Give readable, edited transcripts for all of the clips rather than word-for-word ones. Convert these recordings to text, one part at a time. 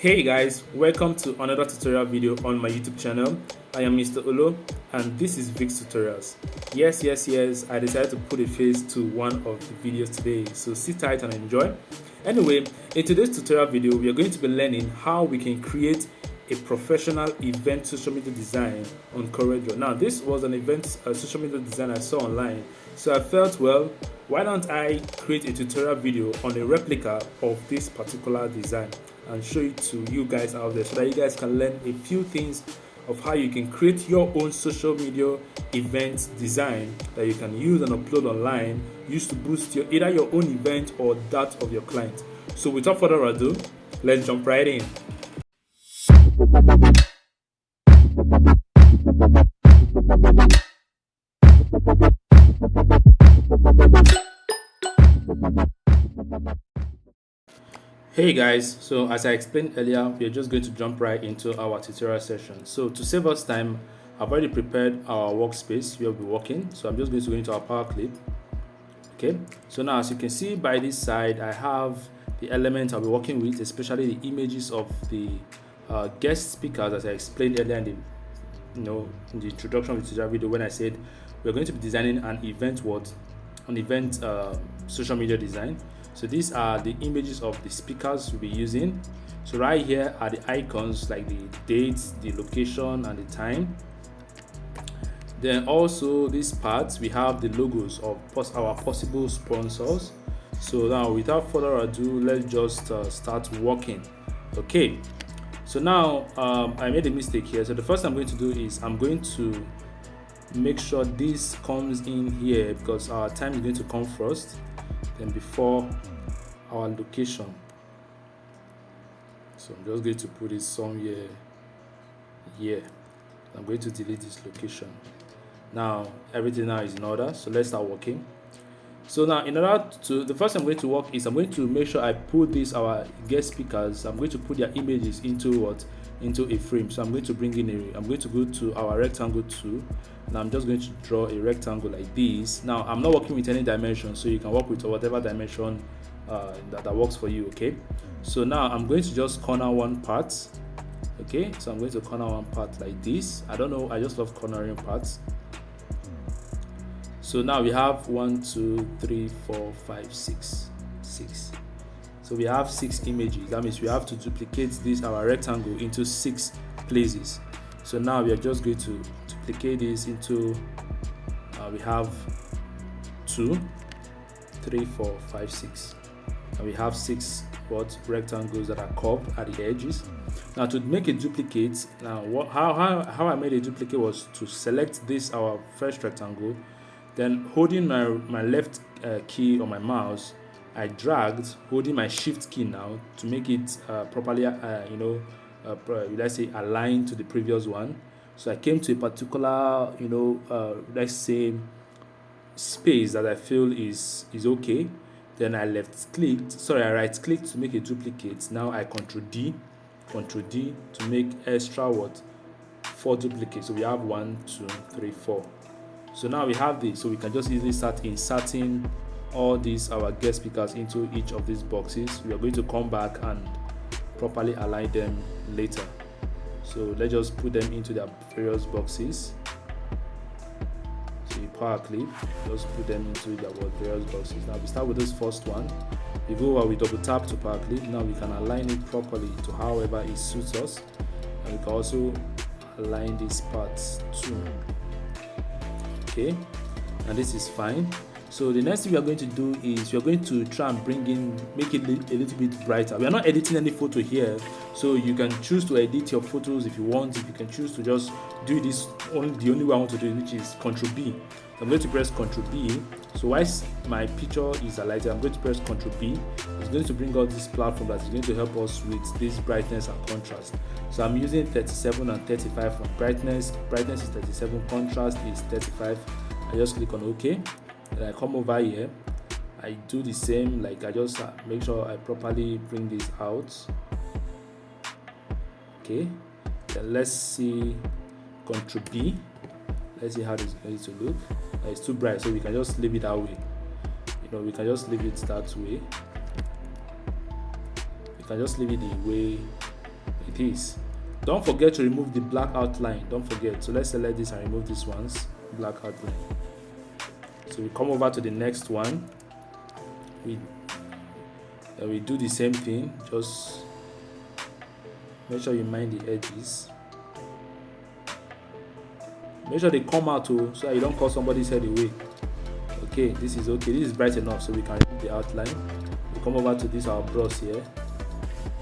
Hey guys, welcome to another tutorial video on my YouTube channel. I am Mr. Olo and this is Vic's Tutorials. Yes, I decided to put a face to one of the videos today, so sit tight and enjoy. Anyway, in today's tutorial video, we are going to be learning how we can create a professional event social media design on CorelDRAW. Now, this was an event social media design I saw online, so I felt, well, why don't I create a tutorial video on a replica of this particular design and show it to you guys out there so that you guys can learn a few things of how you can create your own social media event design that you can use and upload online, use to boost either your own event or that of your client. So without further ado, let's jump right in. Hey guys, so as I explained earlier, we are just going to jump right into our tutorial session. So to save us time, I've already prepared our workspace where we'll be working. So I'm just going to go into our power clip. Okay, so now as you can see by this side, I have the elements I'll be working with, especially the images of the guest speakers, as I explained earlier in the introduction of the tutorial video when I said we're going to be designing an event social media design. So these are the images of the speakers we'll be using. So right here are the icons like the dates, the location, and the time. Then also these parts, we have the logos of our possible sponsors. So now without further ado, let's just start working. Okay, so now I made a mistake here. So the first I'm going to do is I'm going to make sure this comes in here because our time is going to come first, then before our location. So I'm just going to put it somewhere here. I'm going to delete this location. Now everything now is in order, so let's start working. So now the first I'm going to work is I'm going to make sure I put our guest speakers, I'm going to put their images into a frame. So I'm going to I'm going to go to our rectangle tool, and I'm just going to draw a rectangle like this. Now I'm not working with any dimension, so you can work with whatever dimension that works for you. Okay, so now I'm going to just corner one part. Okay, so I'm going to corner one part like this. I don't know, I just love cornering parts. So now we have 1 2 3 4 5 6. So we have 6 images. That means we have to duplicate our rectangle into 6 places. So now we are just going to duplicate this into we have 2 3 4 5 6, and we have 6 rectangles that are curved at the edges. Now to make a duplicate, how I made a duplicate was to select our first rectangle, then holding my left key on my mouse, I dragged, holding my shift key now to make it properly let's say aligned to the previous one. So I came to a particular let's say space that I feel is okay. Then I I right clicked to make a duplicate. Now I control D to make extra 4 duplicates. So we have 1 2 3 4. So now we have this, so we can just easily start inserting all these our guest speakers into each of these boxes. We are going to come back and properly align them later. So let's just put them into their various boxes. So you power clip, just put them into their various boxes. Now we start with this first one. We go over, we double tap to power clip. Now we can align it properly to however it suits us, and we can also align these parts too. Okay, and this is fine. So the next thing we are going to do is we are going to try and make it a little bit brighter. We are not editing any photo here, so you can choose to edit your photos if you want. If you can choose to just do this the only way I want to do it, which is Ctrl B. So I'm going to press Ctrl B. So whilst my picture is highlighted, I'm going to press Ctrl B. It's going to bring out this platform that is going to help us with this brightness and contrast. So I'm using 37 and 35 for brightness. Brightness is 37, contrast is 35. I just click on OK. Then I come over here. I do the same, like I just make sure I properly bring this out. Okay. Then let's see Ctrl B. Let's see how this is going to look. It's too bright, so we can just leave it that way. We can just leave it that way. We can just leave it the way this. Don't forget to remove the black outline. Don't forget. So let's select this and remove this one's black outline. So we come over to the next one. We do the same thing. Just make sure you mind the edges. Make sure they come out too, so that you don't cut somebody's head away. Okay, this is okay. This is bright enough, so we can remove the outline. We come over to this our brush here.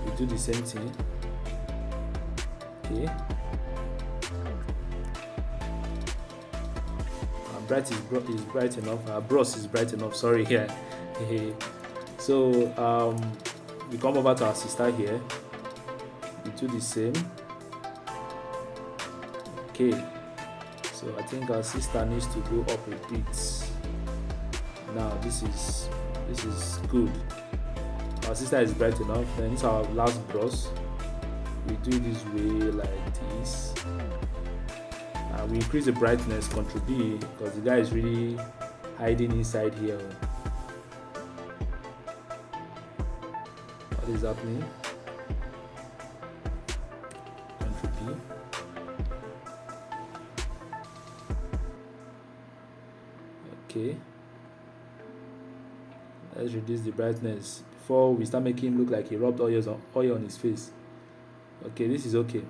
We do the same thing. Okay. Our bright is bright enough. Our brush is bright enough. Sorry here. So we come over to our sister here. We do the same. Okay. So I think our sister needs to go up a bit. Now this is good. Our sister is bright enough. Then it's our last brush. We do it this way like this. We increase the brightness, Ctrl B, because the guy is really hiding inside here. What is happening? Ctrl B. Okay. Let's reduce the brightness before we start making him look like he rubbed oil on his face. Okay, this is okay.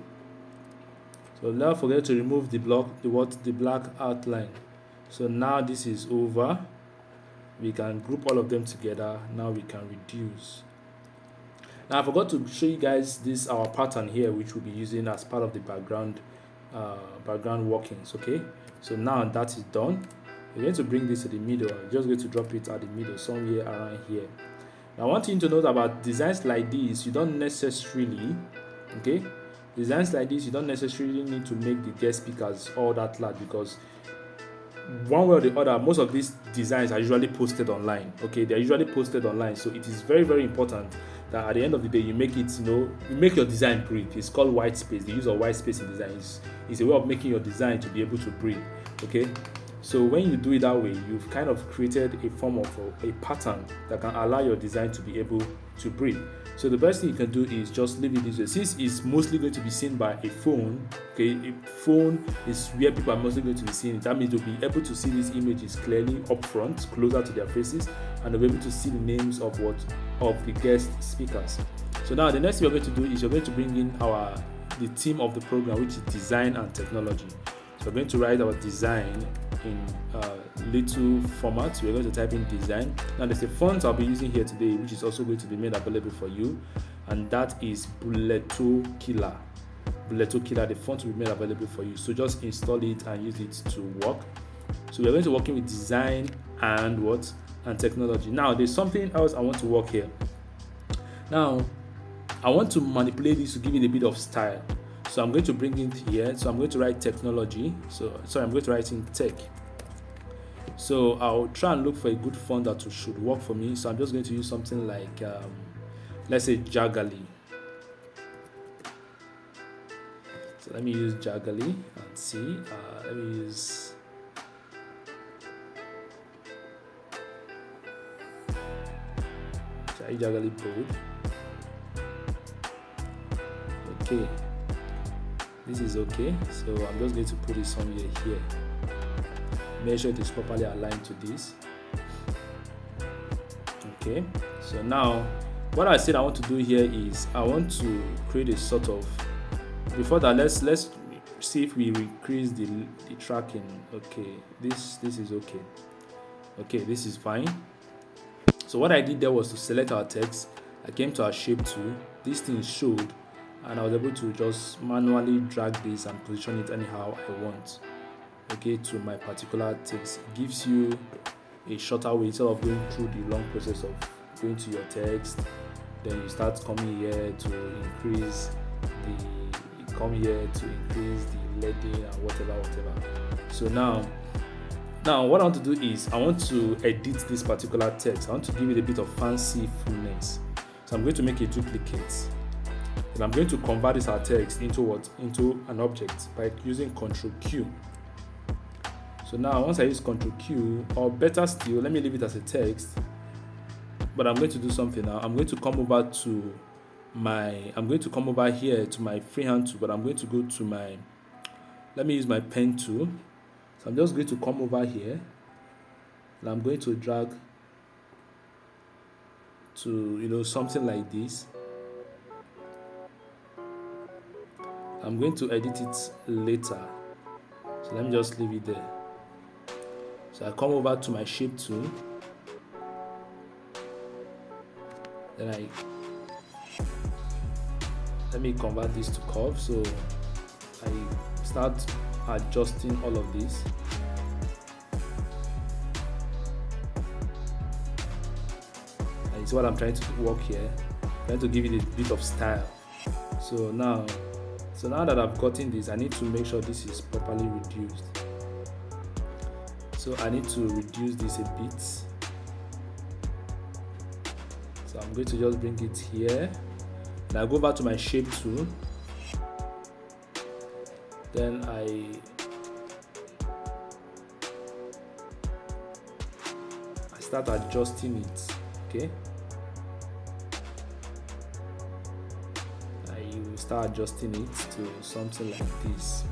So don't forget to remove the black outline. So now this is over. We can group all of them together. Now we can reduce. Now I forgot to show you guys this our pattern here, which we'll be using as part of the background workings. Okay, so now that is done. We're going to bring this to the middle. I'm just going to drop it at the middle, somewhere around here. Now, one thing to note about designs like this, you don't necessarily, okay, designs like this, you don't necessarily need to make the guest speakers all that large, because one way or the other, most of these designs are usually posted online. Okay, they're usually posted online, so it is very, very important that at the end of the day, you make it, you make your design breathe. It's called white space. The use of white space in design is a way of making your design to be able to breathe. Okay. So when you do it that way, you've kind of created a form of a pattern that can allow your design to be able to breathe. So the best thing you can do is just leave it this way. Since it's mostly going to be seen by a phone, okay, a phone is where people are mostly going to be seeing it. That means you'll be able to see these images clearly up front, closer to their faces, and they'll be able to see the names of the guest speakers. So now the next thing we're going to do is you're going to bring in the theme of the program, which is design and technology. So we're going to write our design in little formats. We're going to type in design. Now there's a font I'll be using here today, which is also going to be made available for you, and that is Bulleto Killer. Bulleto Killer, the font will be made available for you. So just install it and use it to work. So we're going to working with design and technology. Now there's something else I want to work here. Now I want to manipulate this to give it a bit of style. So I'm going to bring it here. So I'm going to write technology. I'm going to write in tech. So I'll try and look for a good font that should work for me. So I'm just going to use something like, let's say Jagali. So let me use Jagali and see. Let me use Jagali bold. Okay. This is okay, so I'm just going to put it somewhere here. Make sure it is properly aligned to this. Okay, so now what I said I want to do here is I want to create a sort of, before that let's see if we increase the tracking. Okay, this is okay. Okay, this is fine. So what I did there was to select our text. I came to our shape tool. This thing showed, and I was able to just manually drag this and position it anyhow I want, okay, to my particular text. It gives you a shorter way instead of going through the long process of going to your text, then you start coming here to increase the leading and whatever. So now what I want to do is I want to edit this particular text. I want to give it a bit of fancifulness. So I'm going to make a duplicate. And I'm going to convert this our text into an object by using Ctrl Q. So now once I use Ctrl Q, or better still, let me leave it as a text, but I'm going to do something now. I'm going to come over to I'm going to come over here to my freehand tool, but I'm going to go to my, let me use my pen tool. So I'm just going to come over here and I'm going to drag to something like this. I'm going to edit it later, so let me just leave it there. So I come over to my shape tool, then let me convert this to curve. So I start adjusting all of this. And it's what I'm trying to work here, trying to give it a bit of style. So now that I've gotten this, I need to make sure this is properly reduced. So I need to reduce this a bit. So I'm going to just bring it here. Now I go back to my shape tool. Then I start adjusting it. Okay. Start adjusting it to something like this.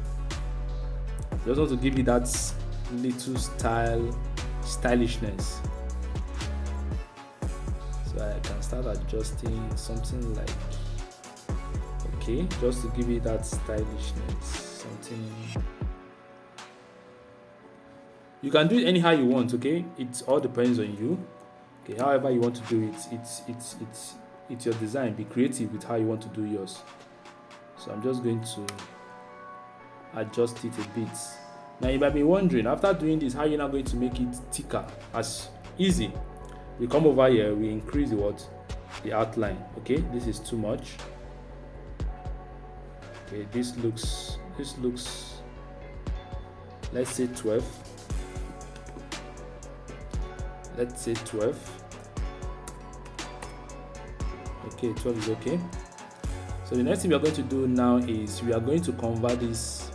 Just want to give it that little stylishness. So I can start adjusting something like, okay, just to give it that stylishness. Something. You can do it anyhow you want. Okay, it all depends on you. Okay, however you want to do it, it's your design. Be creative with how you want to do yours. So I'm just going to adjust it a bit. Now you might be wondering, after doing this, how you're now going to make it thicker? As easy. We come over here, we increase the outline. Okay, this is too much. Okay, this looks, let's say 12. Let's say 12. Okay, 12 is okay. So the next thing we are going to do now is we are going to convert this.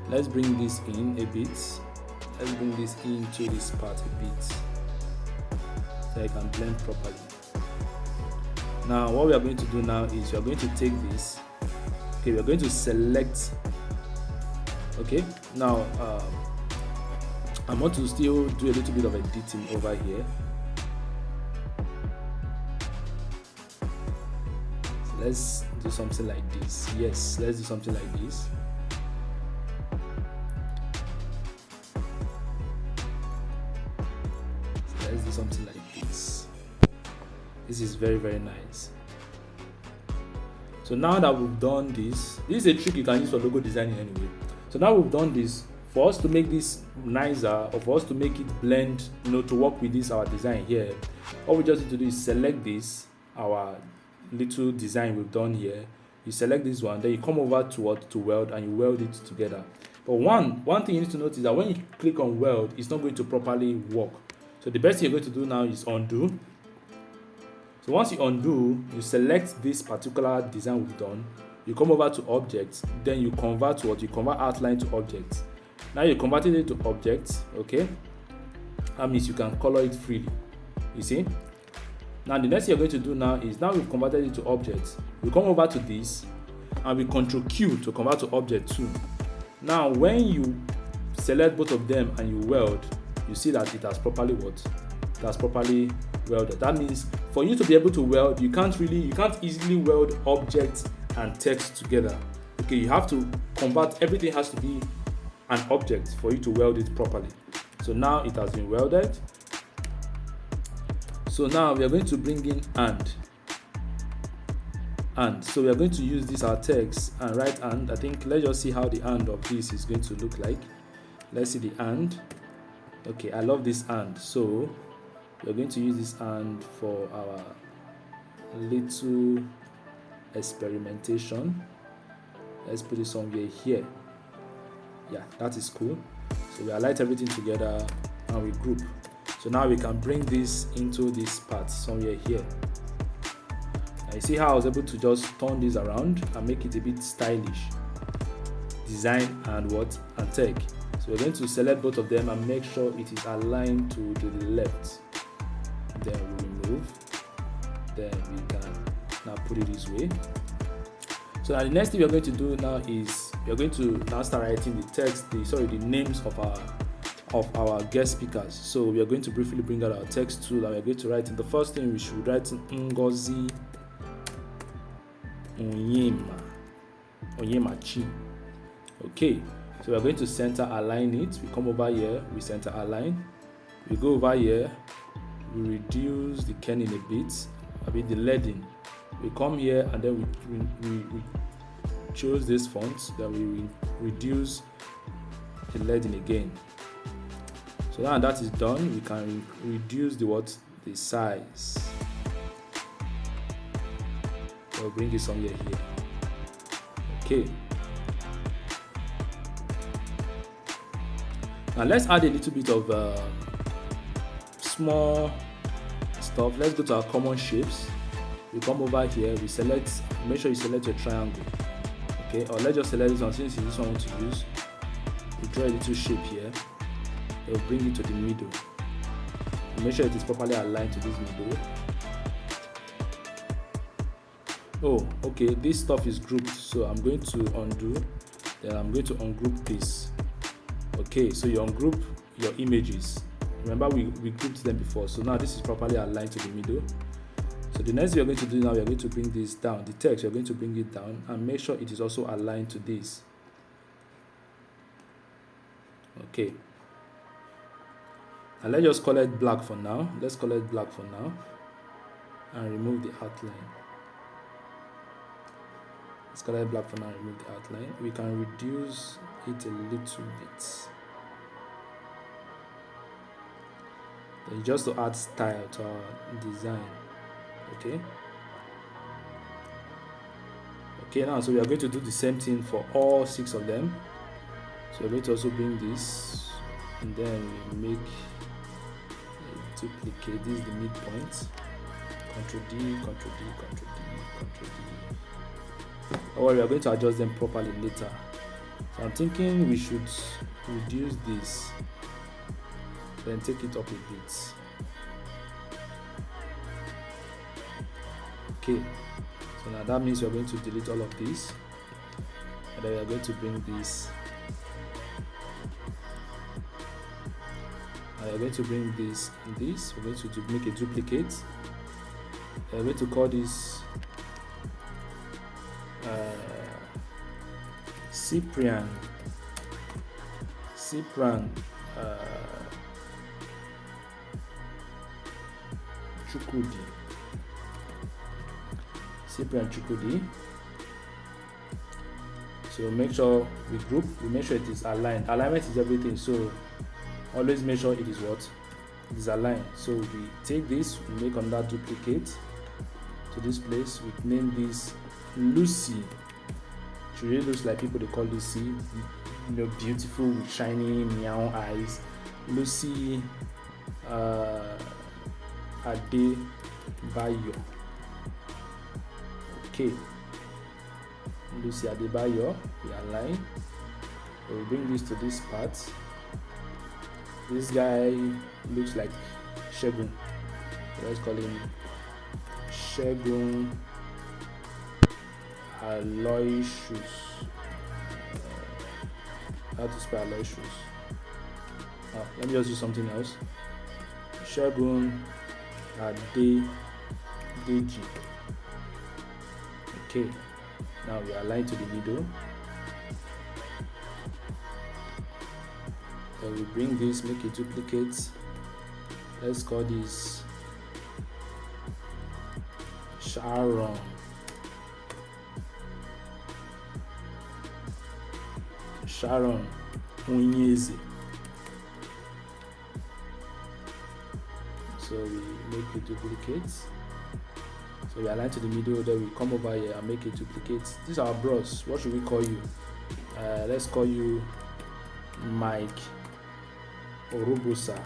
Let's bring this in a bit. Let's bring this into this part a bit, so I can blend properly. Now what we are going to do now is we are going to take this. Okay, we are going to select. Okay, now I want to still do a little bit of editing over here. Let's do something like this. Yes, let's do something like this. So let's do something like this. This is very, very nice. So now that we've done this is a trick you can use for logo designing anyway. So now we've done this, for us to make this nicer, or for us to make it blend, to work with this our design here, all we just need to do is select this, our little design we've done here. You select this one, then you come over to weld, and you weld it together. But one thing you need to notice is that when you click on weld, it's not going to properly work. So the best thing you're going to do now is undo. So once you undo, you select this particular design we've done, you come over to objects, then you convert you convert outline to objects. Now you converted it to objects. Okay, that means you can color it freely. You see. Now the next thing you're going to do now is, now we've converted it to objects, we come over to this and we Ctrl Q to convert to object 2. Now when you select both of them and you weld, you see that it has properly welded. That means for you to be able to weld, you can't easily weld objects and text together. Okay, you have to convert, everything has to be an object for you to weld it properly. So now it has been welded. So now we are going to bring in and. So we are going to use this our text and write and. I think let's just see how the and of this is going to look like. Let's see the and. Okay, I love this and. So we are going to use this and for our little experimentation. Let's put it somewhere here. Yeah, that is cool. So we highlight everything together and we group. So now we can bring this into this part somewhere here. Now you see how I was able to just turn this around and make it a bit stylish. Design and tech. So we're going to select both of them and make sure it is aligned to the left. Then we remove. Then we can now put it this way. So now the next thing we are going to do now is we are going to now start writing the text, the names of our guest speakers. So we are going to briefly bring out our text tool and we are going to write in the first thing we should write Ngozi Onyemachi. Okay, so we are going to center align it. We come over here, we center align. We go over here, we reduce the kerning a bit the leading. We come here and then we choose this font, then we reduce the leading again. So now that is done, we can reduce the size. I'll bring it somewhere here. Okay. Now let's add a little bit of small stuff. Let's go to our common shapes. We come over here, we select, make sure you select your triangle. Okay, or let's just select this one since it's this one I want to use. We draw a little shape here. We'll bring it to the middle. Make sure it is properly aligned to this middle. Oh, okay, this stuff is grouped, so I'm going to undo, then I'm going to ungroup this. Okay, so you ungroup your images. Remember we grouped them before, so now this is properly aligned to the middle. So the next thing we are going to do now, we are going to bring this down. The text, we are going to bring it down and make sure it is also aligned to this. Okay. And let's just call it black for now. Let's call it black for now and remove the outline. Let's call it black for now and remove the outline. We can reduce it a little bit. Then just to add style to our design. Okay. Okay, now so we are going to do the same thing for all 6 of them. So we're going to also bring this and then we make a duplicate. This is the midpoint. Ctrl D, Ctrl D, Ctrl D, Ctrl D. Or we are going to adjust them properly later. So I'm thinking we should reduce this, then take it up a bit. Okay, so now that means we are going to delete all of this, and then we are going to bring this. We are going to bring this and this. We're going to make a duplicate. We're going to call this Cyprian Chukudi. So make sure we group, we make sure it is aligned. Alignment is everything, so always make sure it is what? It is aligned. So we take this, we make another duplicate to this place, we name this Lucy. She really looks like people they call Lucy, you know, beautiful with shiny meow eyes. Lucy Adebayo. Okay, Lucy Adebayo, we align. We'll bring this to this part. This guy looks like Shegun. Let's call him Shegun Aloysius. How to spell Aloysius? Oh, let me just do something else. Shegun Adedeji. Okay, now we align to the middle. Then we bring this, make a duplicate. Let's call this Sharon. Sharon Unyeze. So we make a duplicate. So we align to the middle, then we come over here and make a duplicate. This is our bros. What should we call you? Let's call you Mike Orobosa.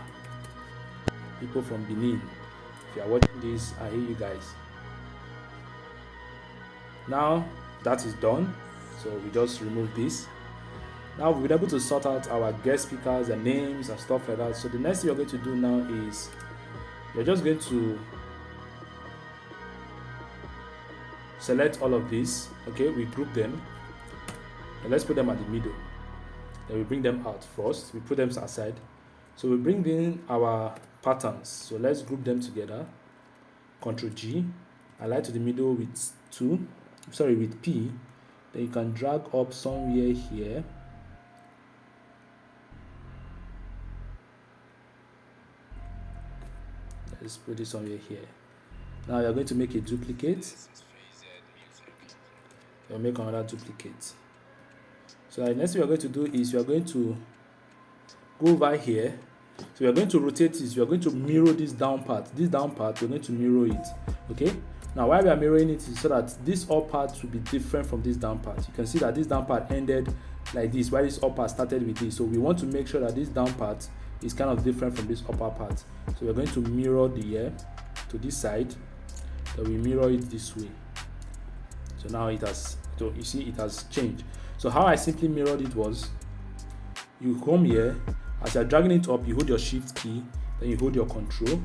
People from Benin. If you are watching this, I hear you guys. Now that is done. So we just remove this. Now we've been able to sort out our guest speakers and names and stuff like that. So the next thing we're going to do now is we're just going to select all of these. Okay, we group them and let's put them at the middle. Then we bring them out first, we put them aside. So we bring in our patterns. So let's group them together. Ctrl G, align to the middle with with P. Then you can drag up somewhere here. Let's put it somewhere here. Now you're going to make a duplicate. You'll make another duplicate. So the next thing we're going to do is we're going to go over here. So we're going to rotate this. We're going to mirror this down part. This down part, we're going to mirror it. Okay. Now why we are mirroring it is so that this up part will be different from this down part. You can see that this down part ended like this, while this up part started with this. So we want to make sure that this down part is kind of different from this upper part. So we're going to mirror the air to this side. Then we mirror it this way. So now it has, so you see it has changed. So how I simply mirrored it was, you come here, as you're dragging it up, you hold your shift key, then you hold your control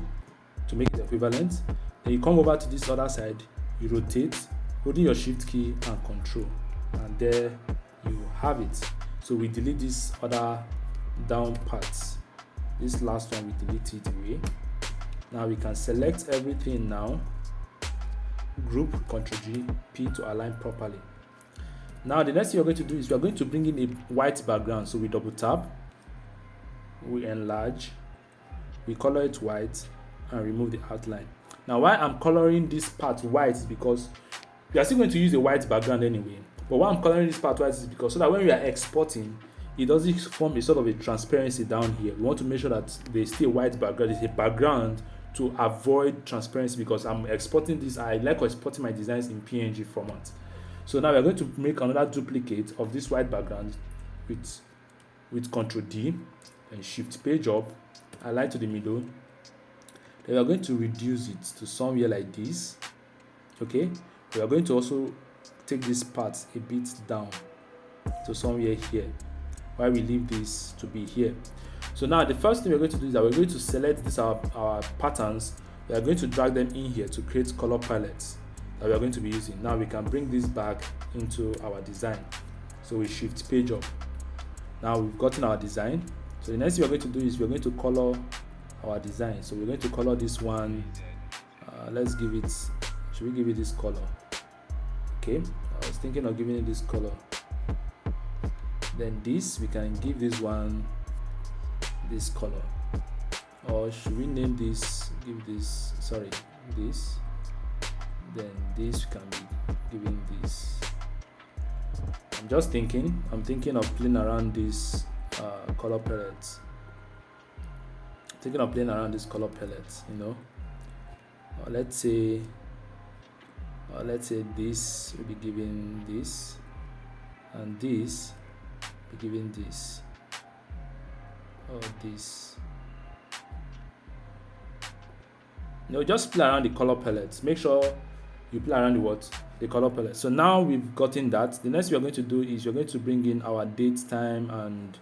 to make it equivalent. Then you come over to this other side, you rotate, holding your shift key and control, and there you have it. So we delete this other down parts. This last one we delete it away. Now we can select everything now, group, Ctrl G, P to align properly. Now the next thing we're going to do is we're going to bring in a white background. So we double tap, we enlarge, we color it white and remove the outline. Now why I'm coloring this part white is because we are still going to use a white background anyway, but why I'm coloring this part white is because so that when we are exporting, it doesn't form a sort of a transparency down here. We want to make sure that there's still a white background. It's a background to avoid transparency because I'm exporting this. I like exporting my designs in PNG format. So now we're going to make another duplicate of this white background with Ctrl D and Shift page up, align to the middle. Then we are going to reduce it to somewhere like this. Okay, we are going to also take this part a bit down to somewhere here, while we leave this to be here. So now the first thing we're going to do is that we're going to select this our patterns. We are going to drag them in here to create color palettes that we are going to be using. Now we can bring this back into our design. So we shift page up. Now we've gotten our design. So the next thing we're going to do is we're going to color our design. So we're going to color this one. Let's give it, should we give it this color? Okay, I was thinking of giving it this color. Then this, we can give this one this color. Or should we name this, give this, sorry, this. Then this can be given this. I'm thinking of playing around this color palettes. Thinking of playing around this color palettes, you know. Let's say this will be given this, and this will be given this, or this. You know, just play around the color palettes. Make sure you play around the color palette. So now we've gotten that. The next we are going to do is we're going to bring in our date, time, and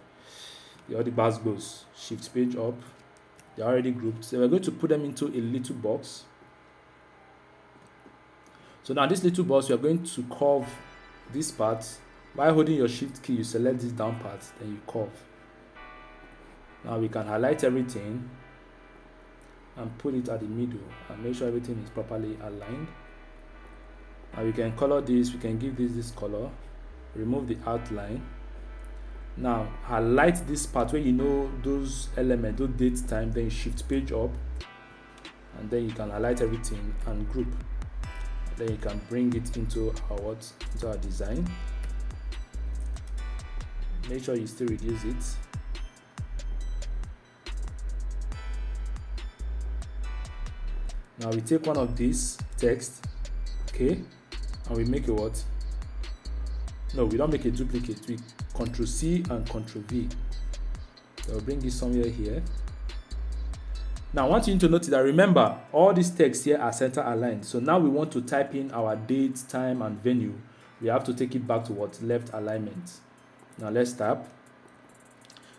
the other bars goes. Shift page up. They're already grouped. So we're going to put them into a little box. So now this little box, we are going to curve this part. By holding your shift key, you select this down part, then you curve. Now we can highlight everything and put it at the middle and make sure everything is properly aligned. Now we can color this, we can give this color, remove the outline. Now highlight this part where you know those elements, those date, time, then shift page up, and then you can highlight everything and group. Then you can bring it into our design. Make sure you still reduce it. Now we take one of these text, okay, and we make a what? No, we don't make a duplicate. We Ctrl C and Ctrl V. So I'll bring this somewhere here. Now I want you to notice that, remember, all these texts here are center aligned. So now we want to type in our date, time, and venue. We have to take it back to what? Left alignment. Now let's tap.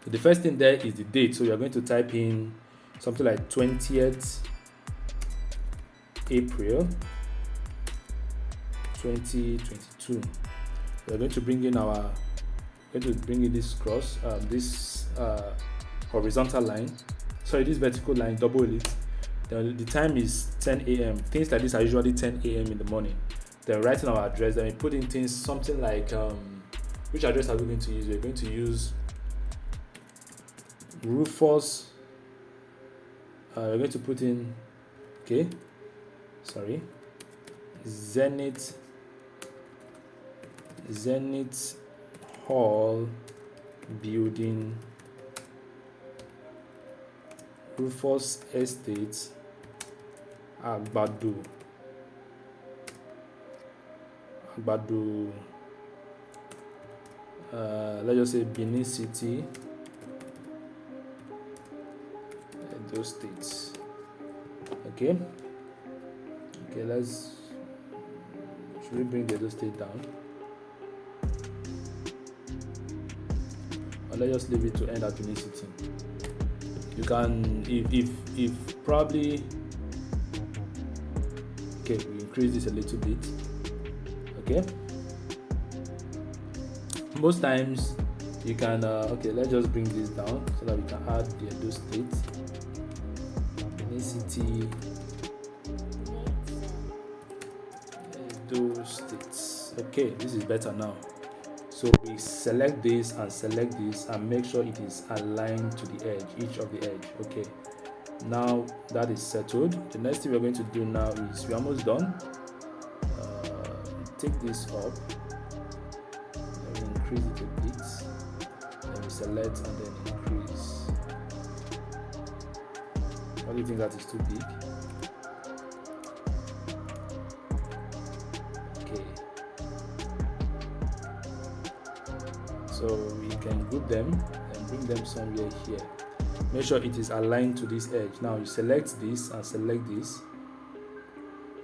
So the first thing there is the date. So we are going to type in something like 20th April 2022. We're going to bring in this cross, this horizontal line, sorry, this vertical line, double it. Then the time is 10 a.m. Things like this are usually 10 a.m. in the morning. Then writing our address, then we put in things something like which address are we going to use? We're going to use Rufus. We're going to put in Zenith Hall building, Rufus Estate, Agbado, let's just say Benin City, those states. Okay, should we bring the Edo State down, or let's just leave it to end at Benin City? You can, if probably, we increase this a little bit. Okay, most times you can let's just bring this down so that we can add the Edo State, Benin City, Edo States. Okay, this is better now. So we select this and make sure it is aligned to the edge, each of the edge. Okay, now that is settled. The next thing we're going to do now is, we're almost done. Take this up, then we increase it a bit, then we select and then increase. What do you think that is too big? Okay, so we can group them and bring them somewhere here. Make sure it is aligned to this edge. Now you select this and select this.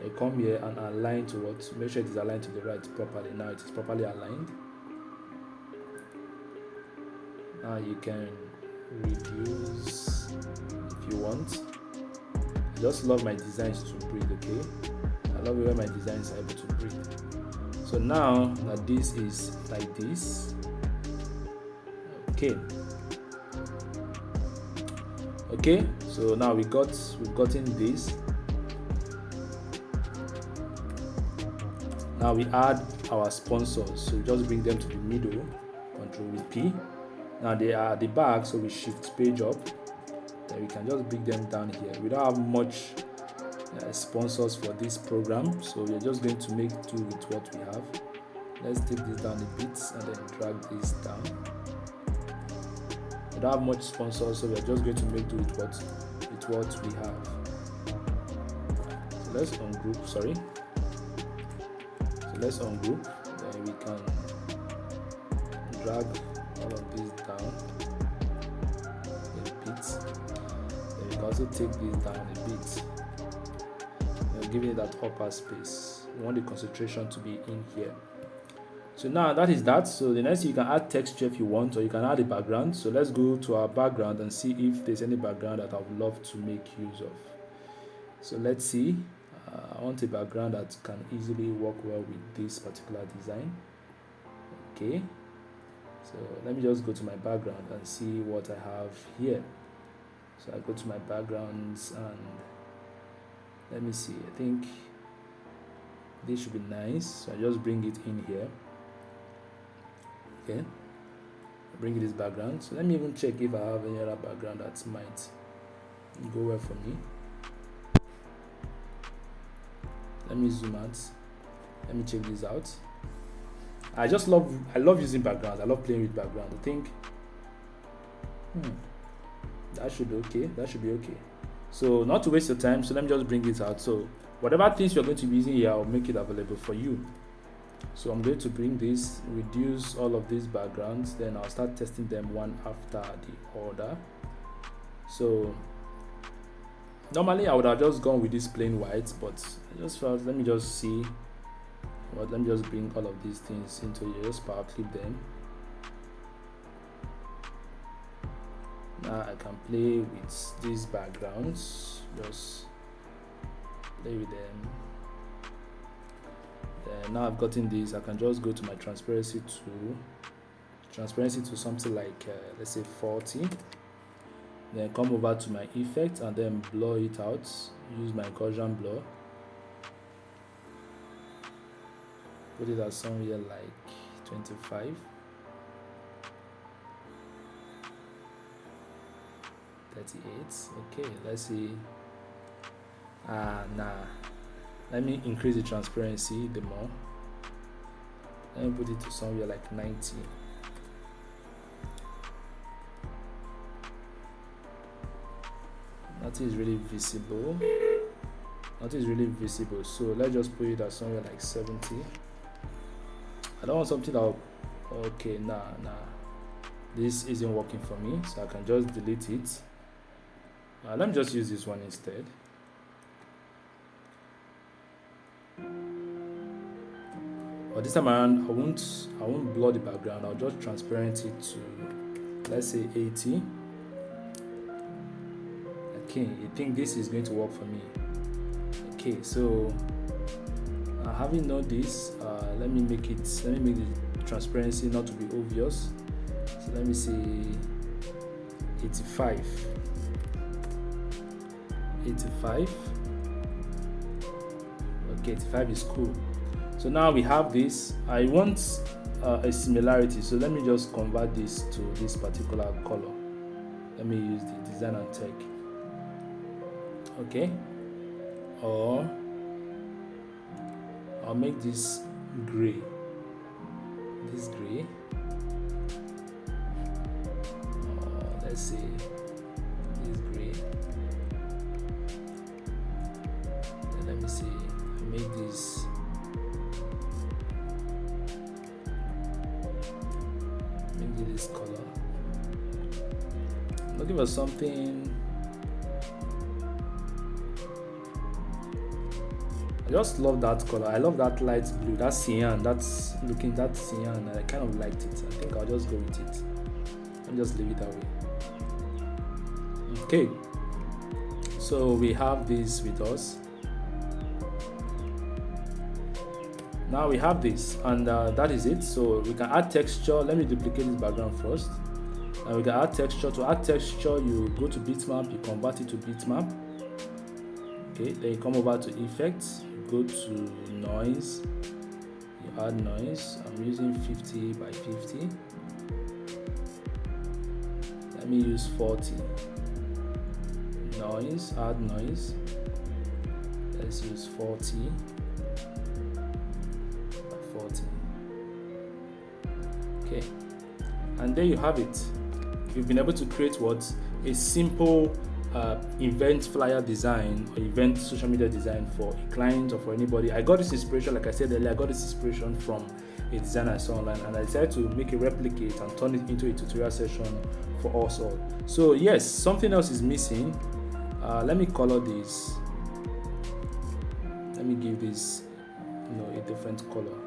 You come here and align to what? Make sure it is aligned to the right properly. Now it is properly aligned. Now you can reduce if you want. I just love my designs to breathe. Okay, I love it when my designs are able to breathe. So now that this is like this, okay, so now we've gotten this. Now we add our sponsors, so we just bring them to the middle, Control with P. Now they are at the back, so we shift page up. Then we can just bring them down here. We don't have much sponsors for this program, so we're just going to make do with what we have. Let's take this down a bit and then drag this down. We don't have much sponsors, so we're just going to make do with what we have. So let's ungroup, sorry. So let's ungroup, then we can drag all of this down a bit. Then we can also take this down a bit. Giving it that upper space. We want the concentration to be in here. So now that is that. So the next thing, you can add texture if you want, or you can add a background. So let's go to our background and see if there's any background that I would love to make use of. So let's see. I want a background that can easily work well with this particular design. Okay, so let me just go to my background and see what I have here. So I go to my backgrounds and let me see. I think this should be nice, so I just bring it in here. Okay, I bring this background. So let me even check if I have any other background that might go well for me. Let me zoom out. Let me check this out. I love using backgrounds. I love playing with backgrounds. I think that should be okay. That should be okay. So not to waste your time, so let me just bring it out. So whatever things you're going to be using here, I'll make it available for you. So I'm going to bring this, reduce all of these backgrounds, then I'll start testing them one after the other. So normally I would have just gone with this plain white, but just first let me just see. Well, let me just bring all of these things into here, just power clip them. Now I can play with these backgrounds, just play with them. Now I've gotten this, I can just go to my transparency to something like let's say 40. Then come over to my effect and then blur it out. Use my Gaussian blur. Put it at somewhere like 25. 38. Okay, let's see. Nah. Let me increase the transparency the more. Let me put it to somewhere like 90. Nothing is really visible. Nothing is really visible. So let's just put it at somewhere like 70. I don't want something that. Okay, nah. This isn't working for me, so I can just delete it. Let me just use this one instead. But this time around, I won't blur the background. I'll just transparent it to, let's say, 80. Okay, you think this is going to work for me? Okay, so having known this, let me make the transparency not to be obvious. So let me say 85. 85. Okay, 85 is cool. So now we have this. I want a similarity, so let me just convert this to this particular color. Let me use the design and tech. Okay, or I'll make this gray. This gray. Let's say this gray. And let me see. Make this. Maybe this color. I'm looking for something. I just love that color. I love that light blue, that cyan, that cyan. I kind of liked it. I think I'll just go with it and just leave it that way. Okay, so we have this with us. Now we have this, and that is it. So we can add texture. Let me duplicate this background first. And we can add texture. To add texture, you go to bitmap, you convert it to bitmap. Okay, then you come over to effects, you go to noise, you add noise. I'm using 50 by 50. Let me use 40. Noise, add noise. Let's use 40 by 40. Okay, and there you have it. You've been able to create what? A simple event flyer design or event social media design for a client or for anybody. I got this inspiration, like I said earlier, I got this inspiration from a designer I saw online, and I decided to make a replicate and turn it into a tutorial session for us all. So yes, something else is missing. Let me color this. Let me give this, a different color.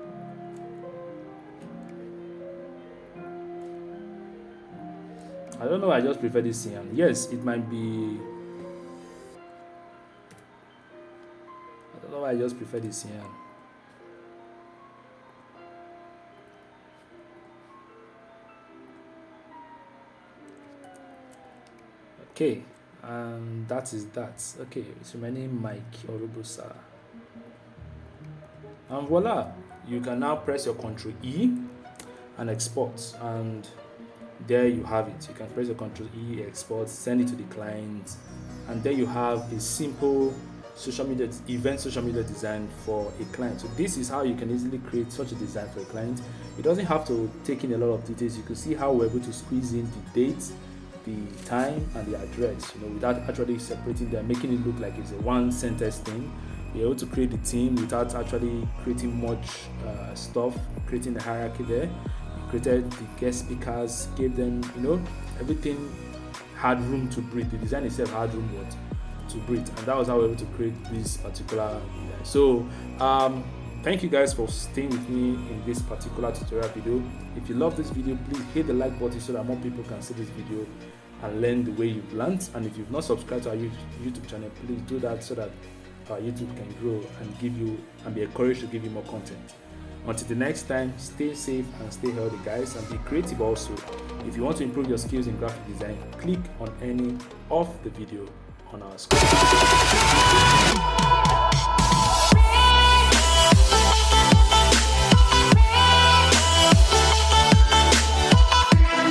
I don't know, I just prefer this cyan. Yes, it might be. I don't know why I just prefer this cyan. Okay, and that is that. Okay, it's remaining Mike or Robusta. And voila, you can now press your Ctrl E and export, and there you have it. You can press your Ctrl E, export, send it to the client, and there you have a simple social media design for a client. So this is how you can easily create such a design for a client. It doesn't have to take in a lot of details. You can see how we're able to squeeze in the date, the time, and the address, without actually separating them, making it look like it's a one sentence thing. You're able to create the team without actually creating much stuff, creating the hierarchy there. Created the guest speakers, gave them, everything had room to breathe. The design itself had room to breathe, and that was how we were able to create this particular design. So thank you guys for staying with me in this particular tutorial video. If you love this video, please hit the like button so that more people can see this video and learn the way you've learned. And if you've not subscribed to our YouTube channel, please do that so that our YouTube can grow and give you and be encouraged to give you more content. Until the next time, stay safe and stay healthy, guys, and be creative also. If you want to improve your skills in graphic design, click on any of the video on our screen.